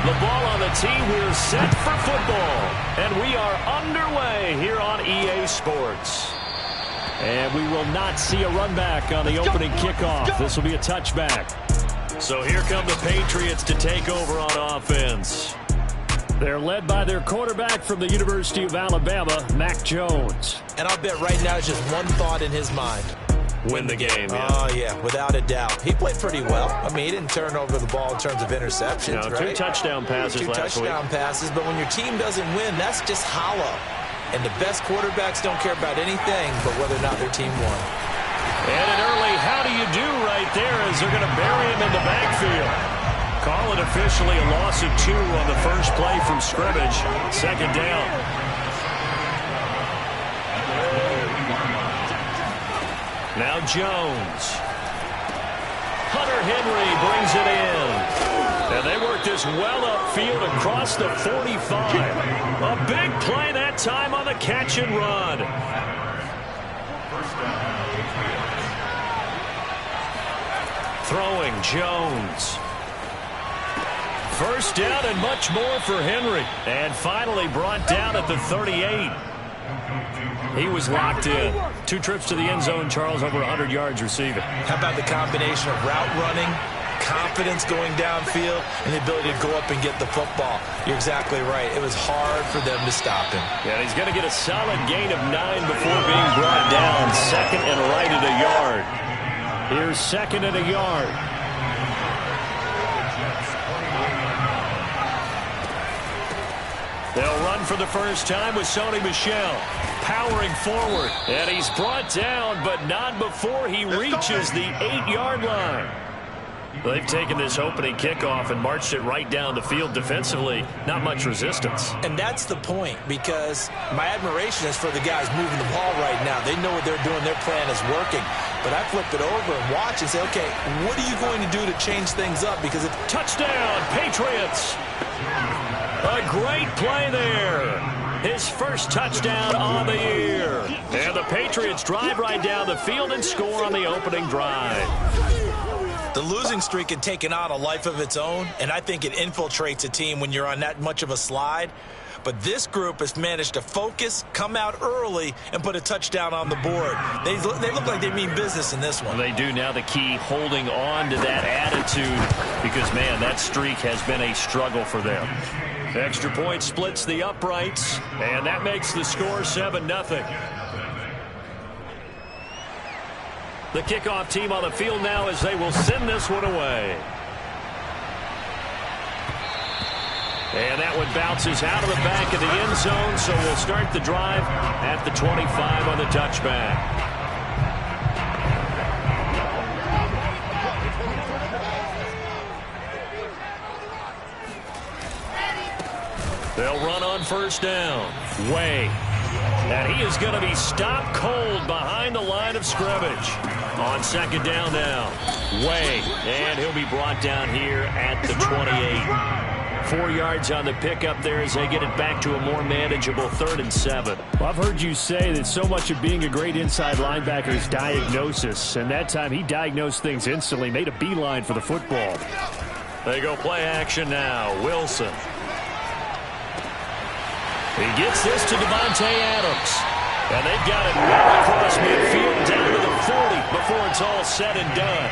The ball on the tee. We're set for football. And we are underway here on EA Sports. And we will not see a run back on the opening kickoff. This will be a touchback. So here come the Patriots to take over on offense. They're led by their quarterback from the University of Alabama, Mac Jones. And I'll bet right now it's just one thought in his mind. Win the game, yeah. Oh, yeah, without a doubt. He played pretty well. I mean, he didn't turn over the ball in terms of interceptions, right? 2 touchdown passes last week. 2 touchdown passes, but when your team doesn't win, that's just hollow. And the best quarterbacks don't care about anything but whether or not their team won. And an early how do you do right there as they're going to bury him in the backfield. Call it officially a loss of 2 on the first play from scrimmage. Second down. Now Jones. Hunter Henry brings it in. And they work this well upfield across the 45. A big play that time on the catch and run. Throwing Jones. First down and much more for Henry. And finally brought down at the 38. He was locked in. 2 trips to the end zone, Charles, over 100 yards receiving. How about the combination of route running, confidence going downfield, and the ability to go up and get the football? You're exactly right. It was hard for them to stop him. Yeah, he's going to get a solid gain of 9 before being brought down. Second and right at a yard. Here's second and a yard. They'll run for the first time with Sony Michel powering forward. And he's brought down, but not before he reaches the 8-yard line. They've taken this opening kickoff and marched it right down the field defensively. Not much resistance. And that's the point, because my admiration is for the guys moving the ball right now. They know what they're doing. Their plan is working. But I flip it over and watch and say, okay, what are you going to do to change things up? Because if touchdown, Patriots! A great play there. His first touchdown on the year. And the Patriots drive right down the field and score on the opening drive. The losing streak had taken on a life of its own, and I think it infiltrates a team when you're on that much of a slide. But this group has managed to focus, come out early, and put a touchdown on the board. They look like they mean business in this one. They do. Now the key, holding on to that attitude, because, man, that streak has been a struggle for them. Extra point splits the uprights, and that makes the score 7-0. The kickoff team on the field now as they will send this one away. And that one bounces out of the back of the end zone, so we'll start the drive at the 25 on the touchback. They'll run on first down. Way. And he is going to be stopped cold behind the line of scrimmage. On second down now. Way. And he'll be brought down here at the 28. 4 yards on the pickup there as they get it back to a more manageable 3rd and 7. Well, I've heard you say that so much of being a great inside linebacker is diagnosis. And that time he diagnosed things instantly, made a beeline for the football. They go play action now. Wilson. He gets this to Devontae Adams. And they've got it well across midfield down to the 40 before it's all said and done.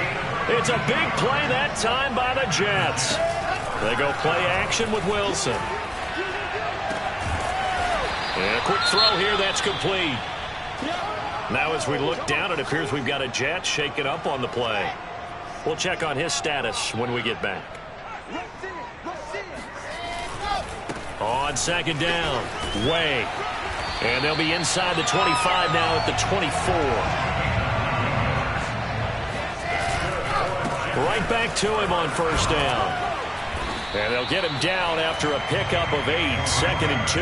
It's a big play that time by the Jets. They go play action with Wilson. And a quick throw here, that's complete. Now as we look down, it appears we've got a Jet shaken up on the play. We'll check on his status when we get back. On second down, Way. And they'll be inside the 25 now at the 24. Right back to him on first down. And they'll get him down after a pickup of 8, 2nd and 2.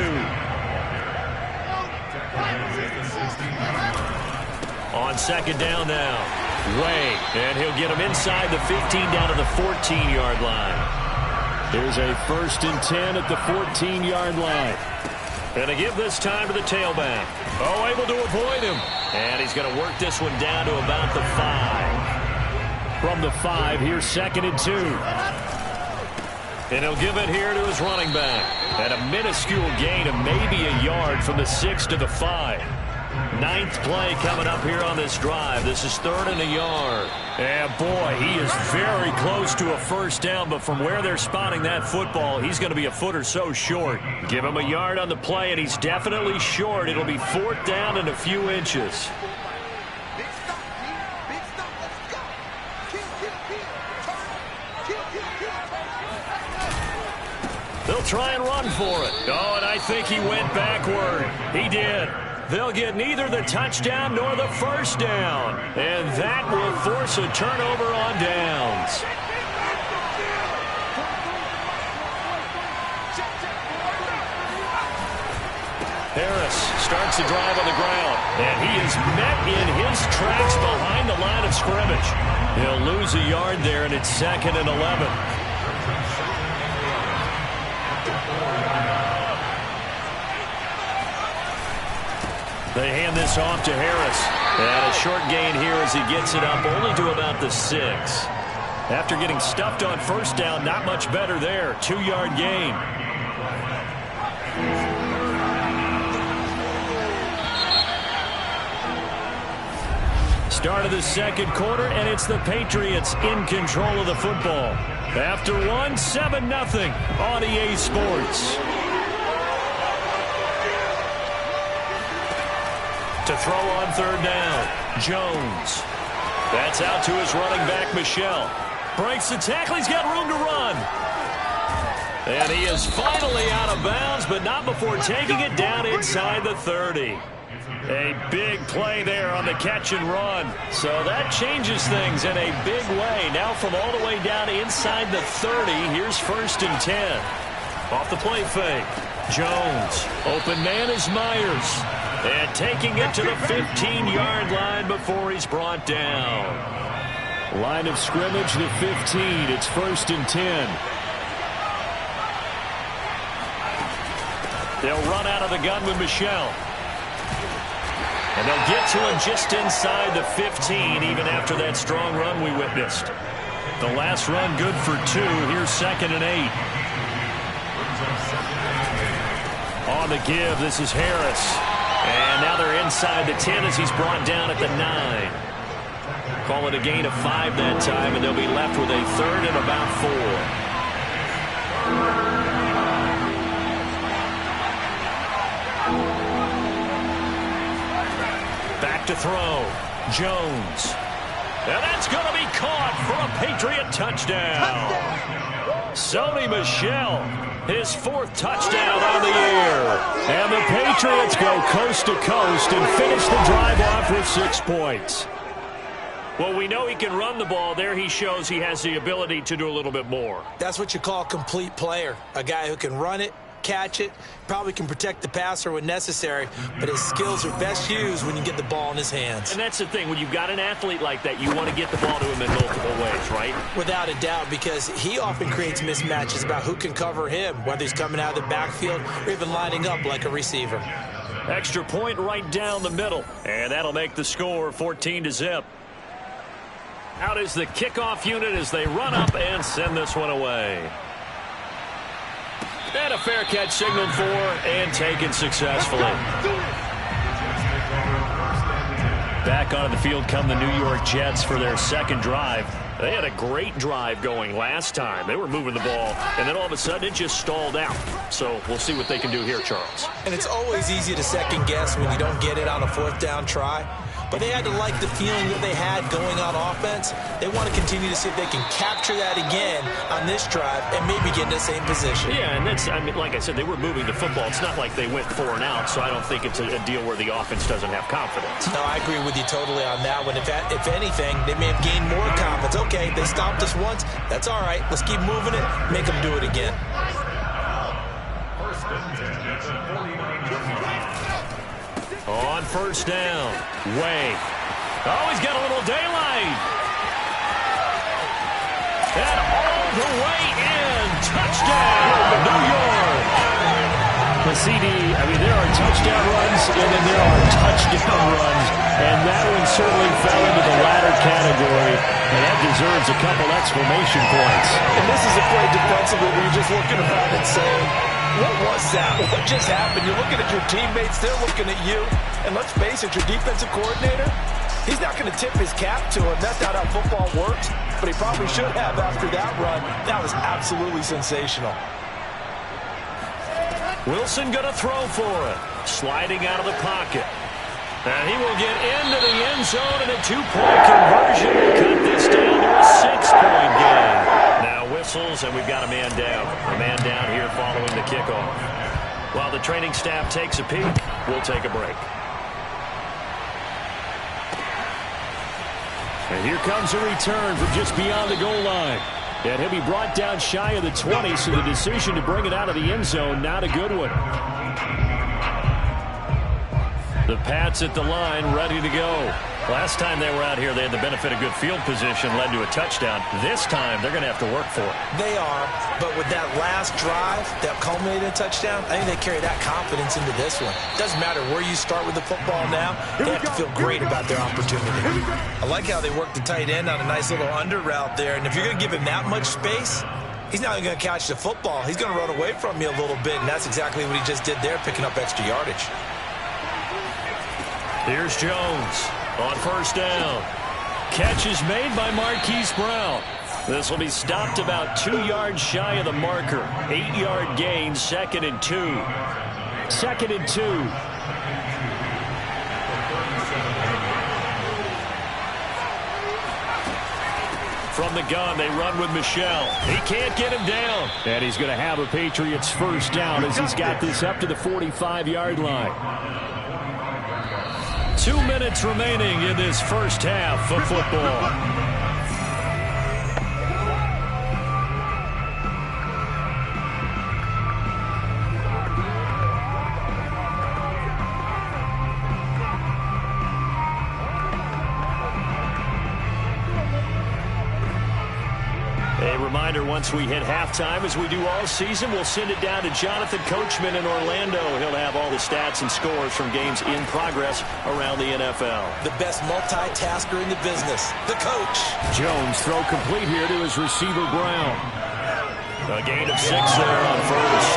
On second down now, Way. And he'll get him inside the 15 down to the 14-yard line. There's a 1st and 10 at the 14-yard line. And to give this time to the tailback. Oh, able to avoid him. And he's going to work this one down to about the 5. From the 5, here's 2nd and 2. And he'll give it here to his running back. At a minuscule gain of maybe a yard from the 6 to the 5. Ninth play coming up here on this drive. This is 3rd and a yard. And boy, he is very close to a first down, but from where they're spotting that football, he's going to be a foot or so short. Give him a yard on the play, and he's definitely short. It'll be 4th down and a few inches. They'll try and run for it. Oh, and I think he went backward. He did. They'll get neither the touchdown nor the first down. And that will force a turnover on downs. Harris starts the drive on the ground. And he is met in his tracks behind the line of scrimmage. He'll lose a yard there, and it's 2nd and 11. They hand this off to Harris. And a short gain here as he gets it up only to about the 6. After getting stuffed on first down, not much better there. 2-yard gain. Start of the second quarter, and it's the Patriots in control of the football. After one, 7-0 on EA Sports. To throw on 3rd down, Jones. That's out to his running back, Michel. Breaks the tackle. He's got room to run. And he is finally out of bounds, but not before taking it down inside the 30. A big play there on the catch and run. So that changes things in a big way. Now from all the way down inside the 30, here's 1st and 10. Off the play fake. Jones. Open man is Myers. And taking it to the 15-yard line before he's brought down. Line of scrimmage, the 15. It's 1st and 10. They'll run out of the gun with Michel. And they'll get to him just inside the 15, even after that strong run we witnessed. The last run good for 2. Here's 2nd and 8. On the give, this is Harris. And now they're inside the 10 as he's brought down at the 9. Call it a gain of 5 that time, and they'll be left with a 3rd and about 4. Back to throw. Jones. And that's going to be caught for a Patriot touchdown. Sony Michel, his 4th touchdown on the year. And the Patriots go coast to coast and finish the drive off with 6 points. Well, we know he can run the ball. There he shows he has the ability to do a little bit more. That's what you call a complete player. A guy who can run it, catch it, probably can protect the passer when necessary, but his skills are best used when you get the ball in his hands. And that's the thing. When you've got an athlete like that, you want to get the ball to him in multiple ways, right? Without a doubt, because he often creates mismatches about who can cover him, whether he's coming out of the backfield or even lining up like a receiver. Extra point right down the middle, and that'll make the score 14-0. Out is the kickoff unit as they run up and send this one away. And a fair catch signaled for and taken successfully. Back onto the field come the New York Jets for their 2nd drive. They had a great drive going last time. They were moving the ball, and then all of a sudden it just stalled out. So we'll see what they can do here, Charles. And it's always easy to second guess when you don't get it on a 4th down try. But they had to like the feeling that they had going on offense. They want to continue to see if they can capture that again on this drive and maybe get in the same position. Yeah, and that's, I mean, like I said, they were moving the football. It's not like they went 4 and out, so I don't think it's a deal where the offense doesn't have confidence. No, I agree with you totally on that one. If anything, they may have gained more confidence. Okay, they stopped us once. That's all right. Let's keep moving it. Make them do it again. On 1st down, Way. Oh, he's got a little daylight. And all the way in. Touchdown, New York. Well, CD, I mean, there are touchdown runs, and then there are touchdown runs, and that one certainly fell into the latter category, and that deserves a couple exclamation points. And this is a play defensively where you're just looking around and saying, what was that? What just happened? You're looking at your teammates, they're looking at you, and let's face it, your defensive coordinator, he's not going to tip his cap to him. That's not how football works, but he probably should have after that run. That was absolutely sensational. Wilson going to throw for it. Sliding out of the pocket. And he will get into the end zone, and a 2-point conversion will cut this down to a 6-point game. Now whistles, and we've got a man down. A man down here following the kickoff. While the training staff takes a peek, we'll take a break. And here comes a return from just beyond the goal line. And he'll be brought down shy of the 20, so the decision to bring it out of the end zone, not a good one. The Pats at the line, ready to go. Last time they were out here, they had the benefit of good field position, led to a touchdown. This time, they're going to have to work for it. They are, but with that last drive that culminated in a touchdown, I think they carry that confidence into this one. Doesn't matter where you start with the football now, they have to feel great about their opportunity. I like how they work the tight end on a nice little under route there, and if you're going to give him that much space, he's not even going to catch the football. He's going to run away from you a little bit, and that's exactly what he just did there, picking up extra yardage. Here's Jones on first down. Catch is made by Marquise Brown. This will be stopped about 2 yards shy of the marker. 8-yard gain, 2nd and 2. 2nd and 2. From the gun, they run with Michel. He can't get him down. And he's going to have a Patriots first down as he's got this up to the 45-yard line. 2 minutes remaining in this first half of football. Once we hit halftime, as we do all season, we'll send it down to Jonathan Coachman in Orlando. He'll have all the stats and scores from games in progress around the NFL. The best multitasker in the business, the coach. Jones throw complete here to his receiver, Brown. A gain of 6 there on first.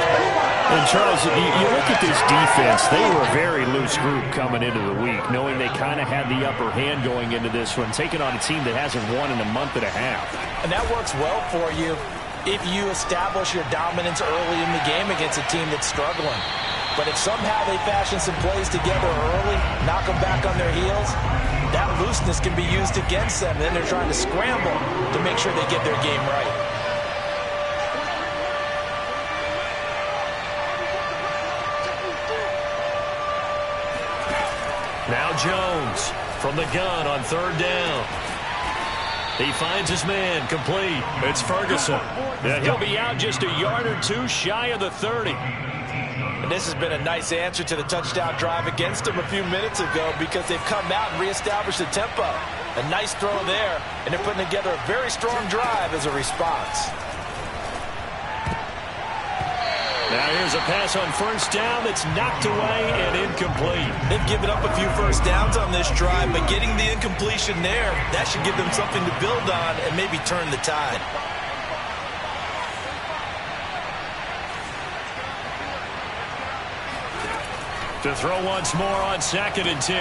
And Charles, you look at this defense, they were a very loose group coming into the week, knowing they kind of had the upper hand going into this one, taking on a team that hasn't won in a month and a half. And that works well for you if you establish your dominance early in the game against a team that's struggling. But if somehow they fashion some plays together early, knock them back on their heels, that looseness can be used against them. Then they're trying to scramble to make sure they get their game right. Now Jones from the gun on third down. He finds his man complete. It's Ferguson. And he'll be out just a yard or two shy of the 30. And this has been a nice answer to the touchdown drive against them a few minutes ago because they've come out and reestablished the tempo. A nice throw there, and they're putting together a very strong drive as a response. Now here's a pass on first down that's knocked away and incomplete. They've given up a few first downs on this drive, but getting the incompletion there, that should give them something to build on and maybe turn the tide. To throw once more on 2nd and 10.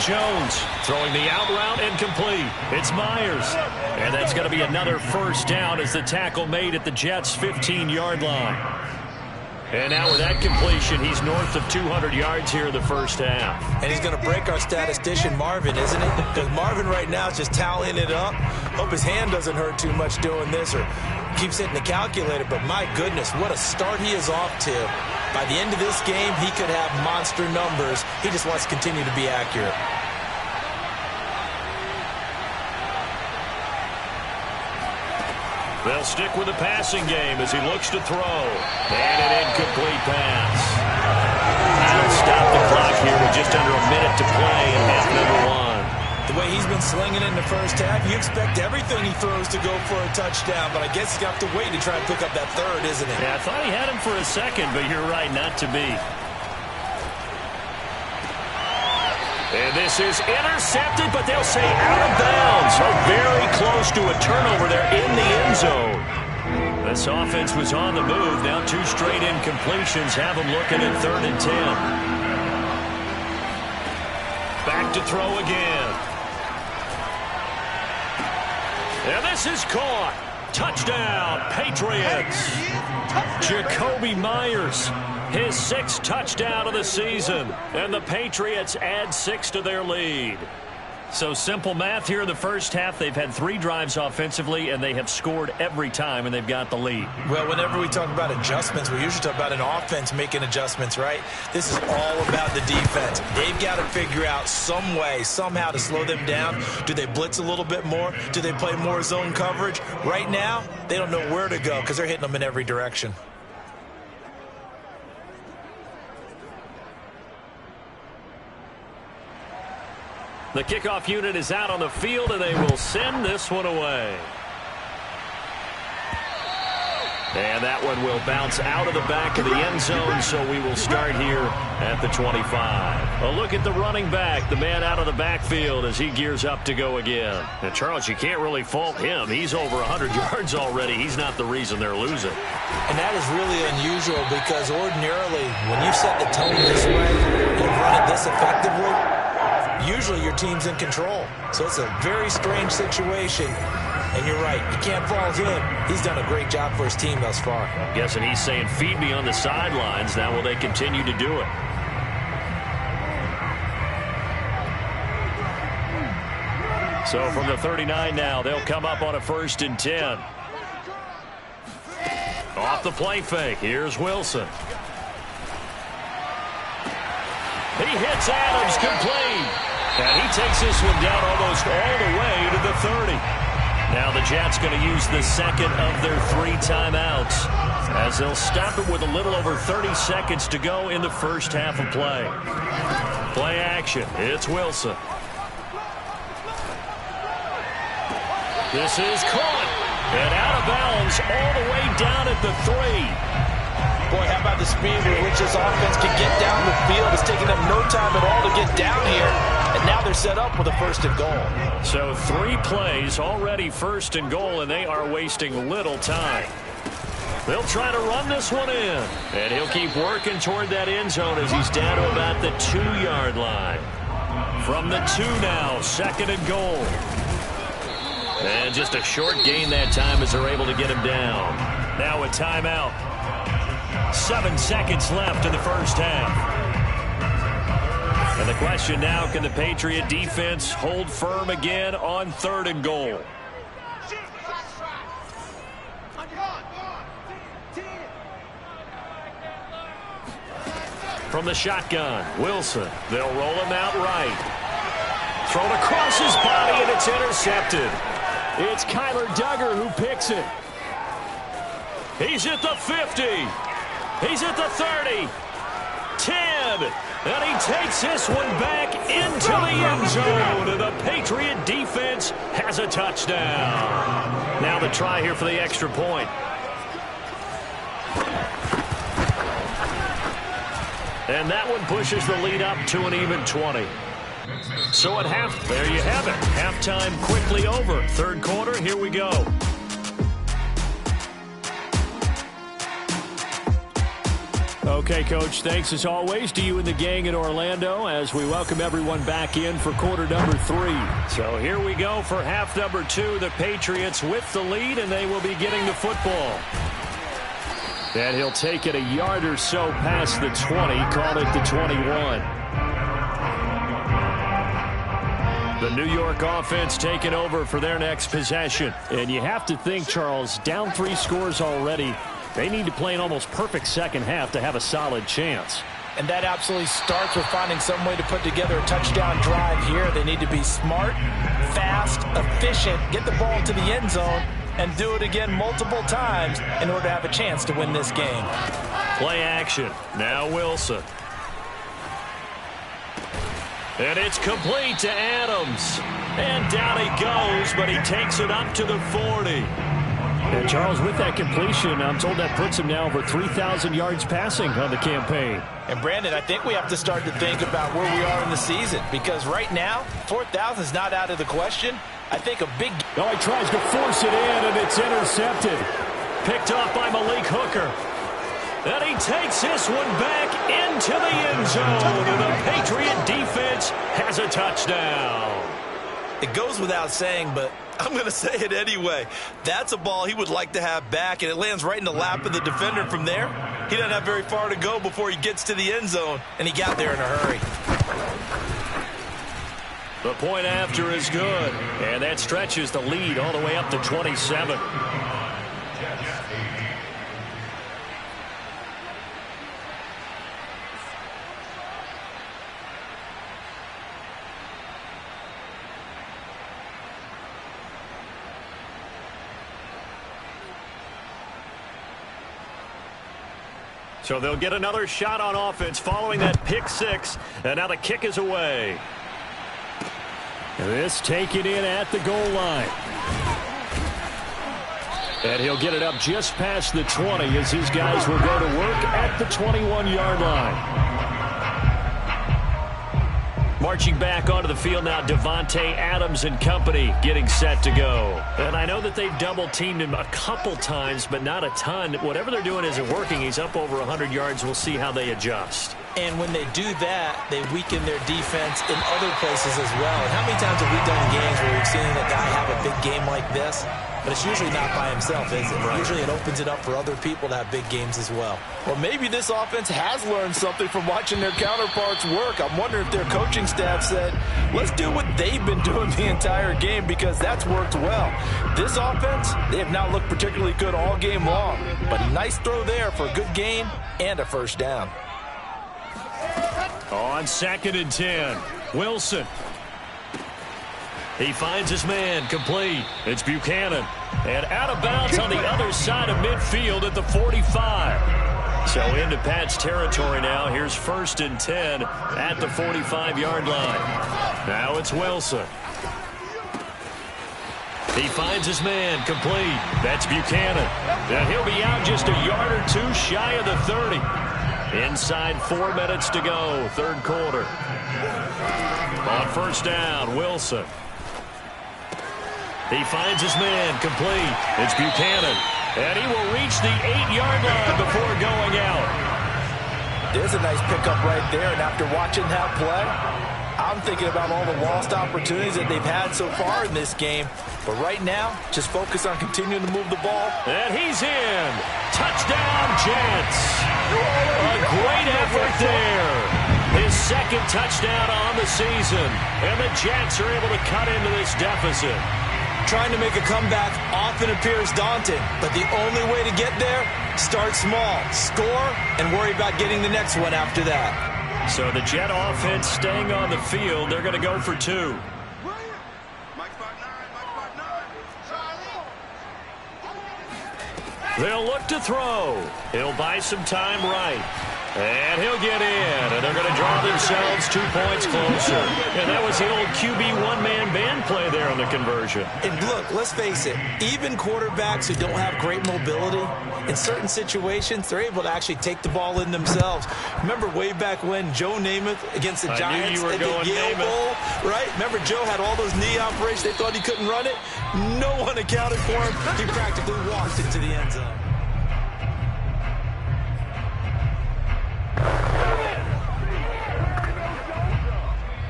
Jones throwing the out route and complete. It's Myers. And that's going to be another first down as the tackle made at the Jets' 15-yard line. And now with that completion, he's north of 200 yards here in the first half. And he's going to break our statistician, Marvin, isn't he? Because Marvin right now is just tallying it up. Hope his hand doesn't hurt too much doing this or keeps hitting the calculator. But my goodness, what a start he is off to. By the end of this game, he could have monster numbers. He just wants to continue to be accurate. They'll stick with the passing game as he looks to throw. And an incomplete pass. That'll stop the clock here with just under a minute to play in half number 1. The way he's been slinging it in the first half, you expect everything he throws to go for a touchdown, but I guess he's got to wait to try and pick up that third, isn't it? Yeah, I thought he had him for a second, but you're right, not to be. And this is intercepted, but they'll say out of bounds. So very close to a turnover there in the end zone. This offense was on the move. Now 2 straight incompletions have them looking at 3rd and 10. Back to throw again. And this is caught. Touchdown, Patriots. Jacoby Myers, his 6th touchdown of the season. And the Patriots add 6 to their lead. So simple math here in the first half. They've had 3 drives offensively, and they have scored every time, and they've got the lead. Well, whenever we talk about adjustments, we usually talk about an offense making adjustments, right? This is all about the defense. They've got to figure out some way, somehow to slow them down. Do they blitz a little bit more? Do they play more zone coverage? Right now, they don't know where to go because they're hitting them in every direction. The kickoff unit is out on the field, and they will send this one away. And that one will bounce out of the back of the end zone, so we will start here at the 25. A look at the running back, the man out of the backfield as he gears up to go again. And Charles, you can't really fault him. He's over 100 yards already. He's not the reason they're losing. And that is really unusual because ordinarily, when you set the tone this way and run it this effectively, usually your team's in control. So it's a very strange situation. And you're right, you can't fault him. He's done a great job for his team thus far. I'm guessing he's saying, feed me on the sidelines. Now will they continue to do it? So from the 39 now, they'll come up on a 1st and 10. Off the play fake, here's Wilson. He hits Adams complete. And he takes this one down almost all the way to the 30. Now the Jets going to use the 2nd of their 3 timeouts as they'll stop it with a little over 30 seconds to go in the first half of play. Play action. It's Wilson. This is caught. And out of bounds all the way down at the 3. Boy, how about the speed with which this offense can get down the field? It's taking them no time at all to get down here. And now they're set up with a 1st and goal. So 3 plays already 1st and goal, and they are wasting little time. They'll try to run this one in. And he'll keep working toward that end zone as he's down to about the 2-yard line. From the 2 now, 2nd and goal. And just a short gain that time as they're able to get him down. Now a timeout. 7 seconds left in the first half. And the question now, can the Patriot defense hold firm again on 3rd and goal? From the shotgun, Wilson. They'll roll him out right. Thrown across his body, and it's intercepted. It's Kyler Duggar who picks it. He's at the 50. He's at the 30. 10. And he takes this one back into the end zone. And the Patriot defense has a touchdown. Now the try here for the extra point. And that one pushes the lead up to an even 20. So at half, there you have it. Halftime quickly over. 3rd quarter, here we go. Okay, Coach, thanks as always to you and the gang in Orlando as we welcome everyone back in for quarter number 3. So here we go for half number 2. The Patriots with the lead, and they will be getting the football. And he'll take it a yard or so past the 20, call it the 21. The New York offense taking over for their next possession. And you have to think, Charles, down 3 scores already. They need to play an almost perfect second half to have a solid chance. And that absolutely starts with finding some way to put together a touchdown drive here. They need to be smart, fast, efficient, get the ball into the end zone, and do it again multiple times in order to have a chance to win this game. Play action. Now Wilson. And it's complete to Adams. And down he goes, but he takes it up to the 40. And Charles, with that completion, I'm told that puts him now over 3,000 yards passing on the campaign. And Brandon, I think we have to start to think about where we are in the season, because right now, 4,000 is not out of the question. I think a big... Oh, he tries to force it in, and it's intercepted. Picked off by Malik Hooker. And he takes this one back into the end zone, and the Patriot defense has a touchdown. It goes without saying, but I'm going to say it anyway. That's a ball he would like to have back, and it lands right in the lap of the defender. From there, he doesn't have very far to go before he gets to the end zone, and he got there in a hurry. The point after is good, and that stretches the lead all the way up to 27. So they'll get another shot on offense following that pick six. And now the kick is away. This taken in at the goal line. And he'll get it up just past the 20 as his guys will go to work at the 21-yard line. Marching back onto the field now, Devontae Adams and company getting set to go. And I know that they've double-teamed him a couple times, but not a ton. Whatever they're doing isn't working. He's up over 100 yards. We'll see how they adjust. And when they do that, they weaken their defense in other places as well. And how many times have we done games where we've seen a guy have a big game like this? But it's usually not by himself, is it? Right. Usually it opens it up for other people to have big games as well. Well, maybe this offense has learned something from watching their counterparts work. I'm wondering if their coaching staff said, let's do what they've been doing the entire game, because that's worked well. This offense, they have not looked particularly good all game long. But a nice throw there for a good gain and a first down. On 2nd and 10, Wilson. He finds his man, complete. It's Buchanan. And out of bounds on the other side of midfield at the 45. So into Pat's territory now. Here's 1st and 10 at the 45-yard line. Now it's Wilson. He finds his man, complete. That's Buchanan. And he'll be out just a yard or two shy of the 30. Inside 4 minutes to go, 3rd quarter. On 1st down, Wilson. He finds his man, complete. It's Buchanan. And he will reach the 8-yard line before going out. There's a nice pickup right there, and after watching that play, I'm thinking about all the lost opportunities that they've had so far in this game. But right now, just focus on continuing to move the ball. And he's in. Touchdown, Jets. A great effort there. His 2nd touchdown on the season. And the Jets are able to cut into this deficit. Trying to make a comeback often appears daunting, but the only way to get there, start small, score, and worry about getting the next one after that. So the Jet offense staying on the field. They're going to go for 2. They'll look to throw. He'll buy some time right. And he'll get in. And they're going to draw themselves 2 points closer. And that was the old QB one-man band play there on the conversion. And look, let's face it, even quarterbacks who don't have great mobility, in certain situations, they're able to actually take the ball in themselves. Remember way back when Joe Namath against the Giants at the Yale Bowl, right? Remember Joe had all those knee operations. They thought he couldn't run it. No one accounted for him. He practically walked into the end zone.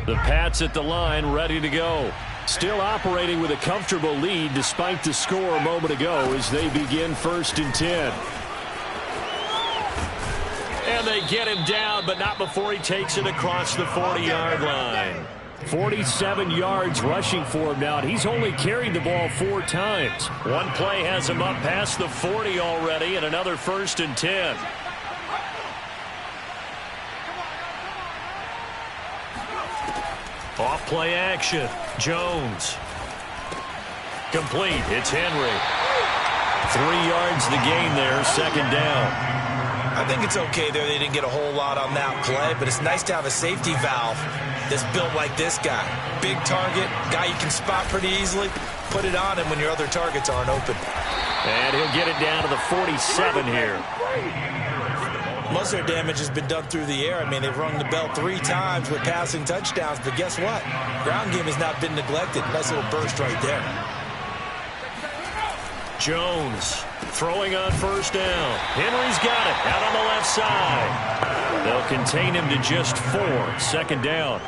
The Pats at the line, ready to go. Still operating with a comfortable lead despite the score a moment ago as they begin 1st and 10. And they get him down, but not before he takes it across the 40-yard line. 47 yards rushing for him now, and he's only carried the ball 4 times. One play has him up past the 40 already, and another 1st and 10. Off play action. Jones. Complete. It's Henry. 3 yards the gain there. 2nd down. I think it's okay there. They didn't get a whole lot on that play, but it's nice to have a safety valve that's built like this guy. Big target, guy you can spot pretty easily. Put it on him when your other targets aren't open. And he'll get it down to the 47 here. Most of their damage has been done through the air. I mean, they've rung the bell 3 times with passing touchdowns, but guess what? Ground game has not been neglected. Nice little burst right there. Jones throwing on first down. Henry's got it out on the left side. They'll contain him to just 4. Second down.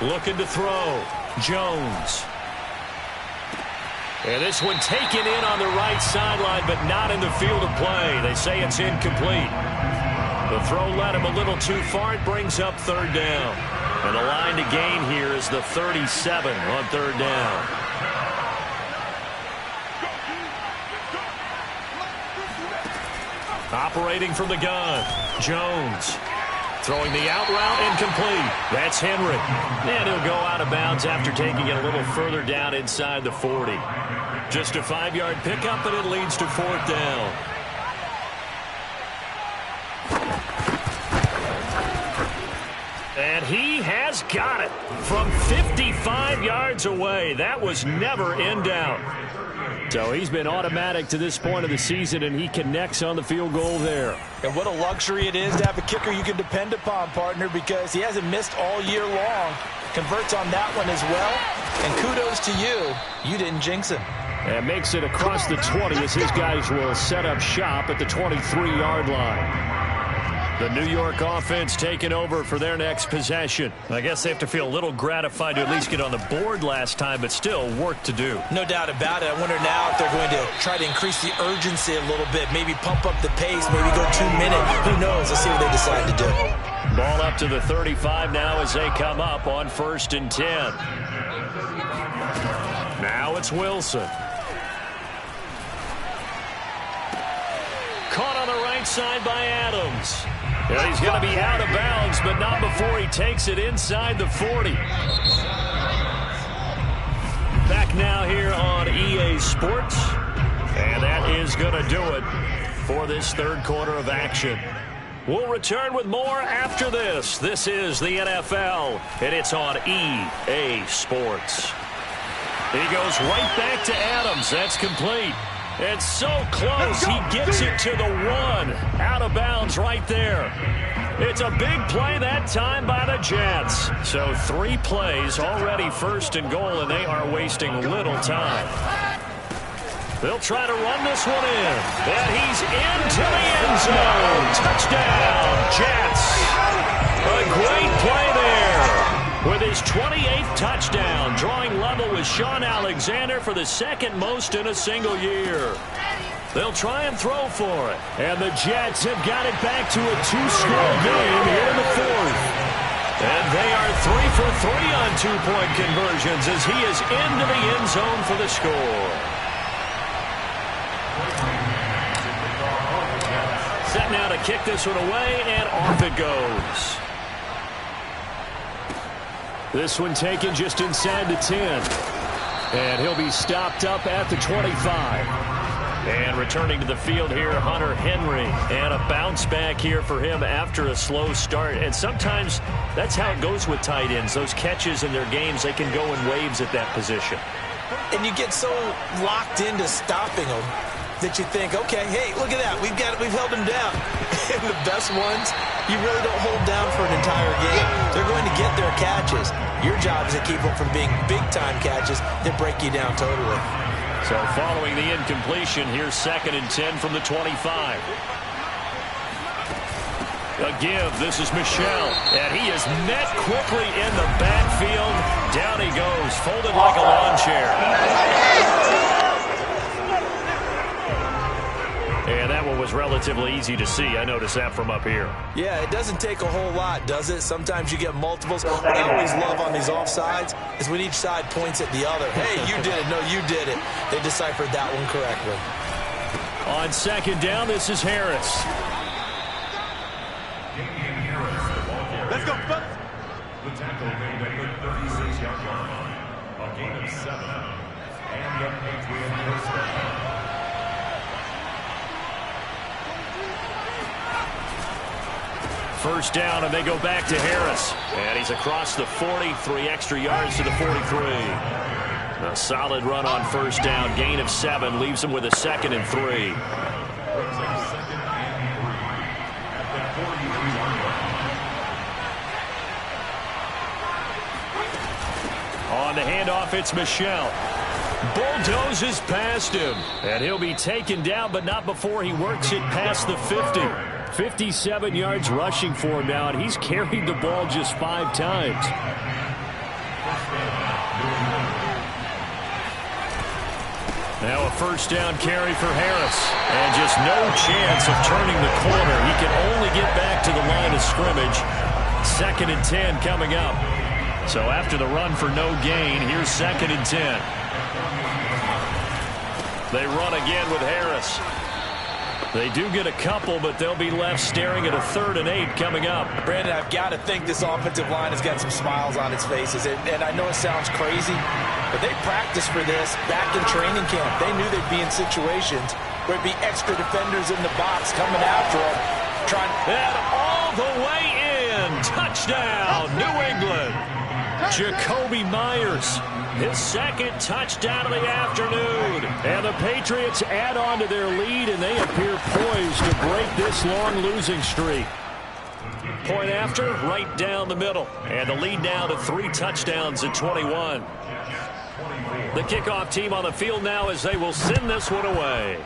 Looking to throw. Jones. And this one taken in on the right sideline, but not in the field of play. They say it's incomplete. The throw led him a little too far. It brings up third down. And the line to gain here is the 37 on third down. Operating from the gun. Jones. Throwing the out route, incomplete. That's Henry. And he'll go out of bounds after taking it a little further down inside the 40. Just a 5-yard pickup, and it leads to fourth down. And he has got it from 55 yards away. That was never in doubt. So he's been automatic to this point of the season, and he connects on the field goal there. And what a luxury it is to have a kicker you can depend upon, partner, because he hasn't missed all year long. Converts on that one as well. And kudos to you. You didn't jinx him. And makes it across the 20 as his guys will set up shop at the 23-yard line. The New York offense taking over for their next possession. I guess they have to feel a little gratified to at least get on the board last time, but still work to do. No doubt about it. I wonder now if they're going to try to increase the urgency a little bit, maybe pump up the pace, maybe go 2-minute. Who knows? Let's see what they decide to do. Ball up to the 35 now as they come up on 1st and 10. Now it's Wilson. Caught on the right side by Adams. Yeah, he's going to be out of bounds, but not before he takes it inside the 40. Back now here on EA Sports. And that is going to do it for this third quarter of action. We'll return with more after this. This is the NFL, and it's on EA Sports. He goes right back to Adams. That's complete. It's so close, he gets it to the 1. Out of bounds right there. It's a big play that time by the Jets. So 3 plays already 1st and goal, and they are wasting little time. They'll try to run this one in. And he's into the end zone. Touchdown, Jets. A great play there. With his 28th touchdown, drawing level with Sean Alexander for the 2nd most in a single year. They'll try and throw for it. And the Jets have got it back to a 2-score game here in the 4th. And they are 3 for 3 on 2-point conversions as he is into the end zone for the score. Set now to kick this one away, and off it goes. This one taken just inside the 10. And he'll be stopped up at the 25. And returning to the field here, Hunter Henry. And a bounce back here for him after a slow start. And sometimes that's how it goes with tight ends. Those catches in their games, they can go in waves at that position. And you get so locked into stopping them that you think, okay, hey, look at that. We've held him down. And the best ones, you really don't hold down for an entire game. They're going to get their catches. Your job is to keep them from being big-time catches that break you down totally. So following the incompletion, here's 2nd and 10 from the 25. A give. This is Michel. And he is met quickly in the backfield. Down he goes, folded like a lawn chair. And that one was relatively easy to see. I noticed that from up here. Yeah, it doesn't take a whole lot, does it? Sometimes you get multiples. What I always love on these offsides is when each side points at the other. Hey, you did it. No, you did it. They deciphered that one correctly. On 2nd down, this is Harris. Let's go, fellas. The tackle made at the 36-yard line. A gain of 7. And the Patriot first down. First down, and they go back to Harris. And he's across the 40, 3 extra yards to the 43. A solid run on first down. Gain of 7 leaves him with a 2nd and 3. On the handoff, it's Michel. Bulldozes past him. And he'll be taken down, but not before he works it past the 50. 57 yards rushing for him now, and he's carried the ball just 5 times. Now a first down carry for Harris. And just no chance of turning the corner. He can only get back to the line of scrimmage. 2nd and 10 coming up. So after the run for no gain, here's 2nd and 10. They run again with Harris. They do get a couple, but they'll be left staring at a 3rd and 8 coming up. Brandon, I've got to think this offensive line has got some smiles on its faces. And I know it sounds crazy, but they practiced for this back in training camp. They knew they'd be in situations where there'd be extra defenders in the box coming after them. And all the way in. Touchdown, New England. Jakobi Meyers, his 2nd touchdown of the afternoon. And the Patriots add on to their lead, and they appear poised to break this long losing streak. Point after, right down the middle. And the lead now to 3 touchdowns at 21. The kickoff team on the field now as they will send this one away.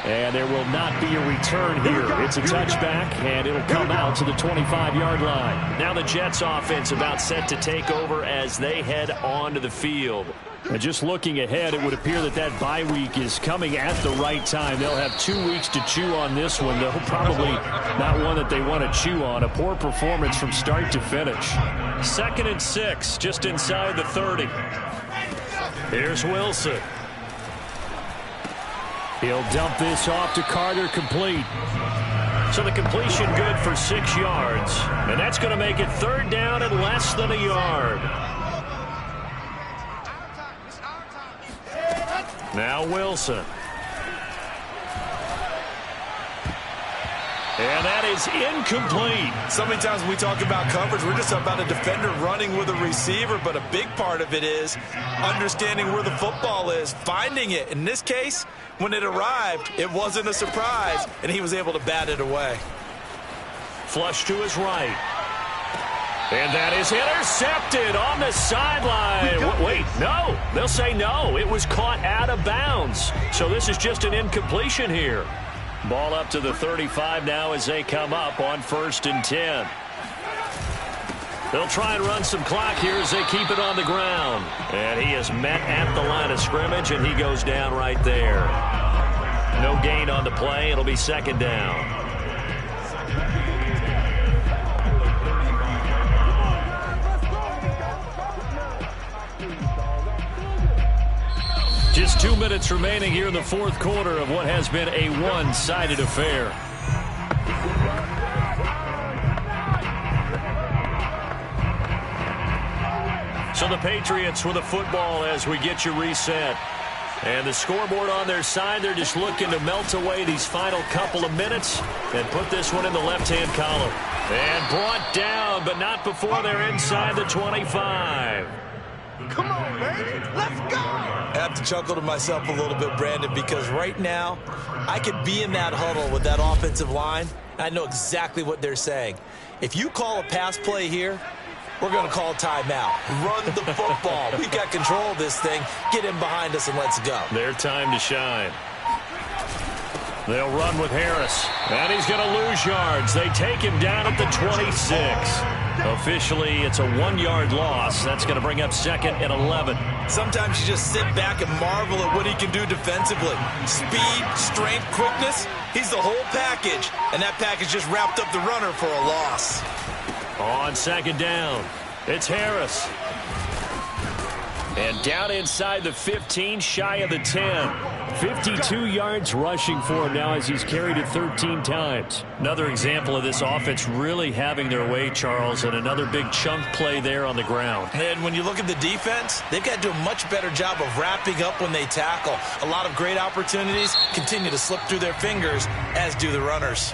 And there will not be a return here. It's a touchback, and it'll come out to the 25-yard line. Now the Jets offense about set to take over as they head onto the field. And just looking ahead, it would appear that that bye week is coming at the right time. They'll have 2 weeks to chew on this one, though probably not one that they want to chew on. A poor performance from start to finish. 2nd and 6, just inside the 30. Here's Wilson. He'll dump this off to Carter, complete. So the completion good for 6 yards. And that's going to make it 3rd down and less than a yard. Now Wilson. And that is incomplete. So many times when we talk about coverage, we're just about a defender running with a receiver, but a big part of it is understanding where the football is, finding it. In this case, when it arrived, it wasn't a surprise, and he was able to bat it away. Flush to his right. And that is intercepted on the sideline. Wait, no. They'll say no. It was caught out of bounds. So this is just an incompletion here. Ball up to the 35 now as they come up on 1st and 10. They'll try and run some clock here as they keep it on the ground. And he is met at the line of scrimmage, and he goes down right there. No gain on the play. It'll be 2nd down. Just 2 minutes remaining here in the 4th quarter of what has been a one-sided affair. So the Patriots with the football as we get you reset. And the scoreboard on their side, they're just looking to melt away these final couple of minutes and put this one in the left-hand column. And brought down, but not before they're inside the 25. Come on, baby. Let's go. I have to chuckle to myself a little bit, Brandon, because right now I could be in that huddle with that offensive line. I know exactly what they're saying. If you call a pass play here, we're going to call timeout. Run the football. We've got control of this thing. Get in behind us and let's go. Their time to shine. They'll run with Harris. And he's going to lose yards. They take him down at the 26. Officially, it's a 1-yard loss. That's going to bring up 2nd and 11. Sometimes you just sit back and marvel at what he can do defensively. Speed, strength, quickness. He's the whole package. And that package just wrapped up the runner for a loss. On 2nd down, it's Harris. And down inside the 15, shy of the 10. 52 yards rushing for him now as he's carried it 13 times. Another example of this offense really having their way, Charles, and another big chunk play there on the ground. And when you look at the defense, they've got to do a much better job of wrapping up when they tackle. A lot of great opportunities continue to slip through their fingers, as do the runners.